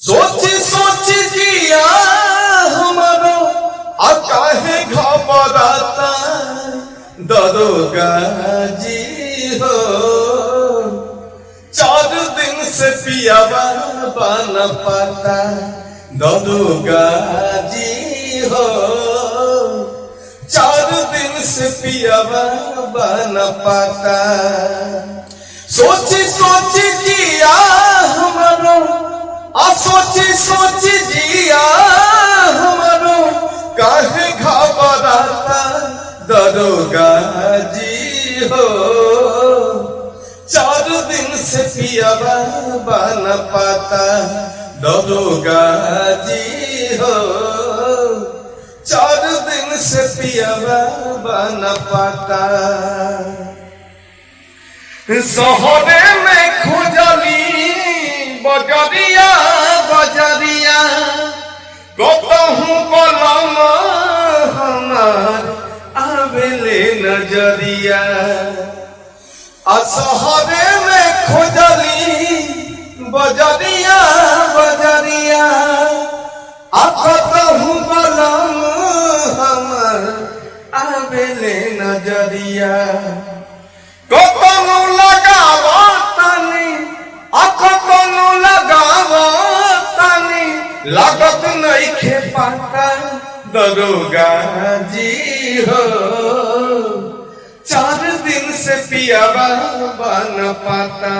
सोची सोची जिया हमारो काहे घबराता दरोगा जी हो। 4 दिन से पियावा बन पाता दरोगा जी हो। 4 दिन से पियावा बन पाता। सोची सोची जिया हमारो सोची सोची जिया हमारो काहे घबराता दरोगा जी हो। 4 दिन से पियावा बन पाता दरोगा जी हो। 4 दिन से पियावा बन पाता। शहरे में खुजली बजरिया बजरिया कतहु बलम हमार आवेले नजरिया। शहरे में खुजली बजरिया बजरिया कतहु बलम हमार आवेले नजरिया। कतहु लगावा तनी कतहु लगावा तनी लागत नइखे पाता दरोगा जी हो। 4 दिन से पियावा बन पाता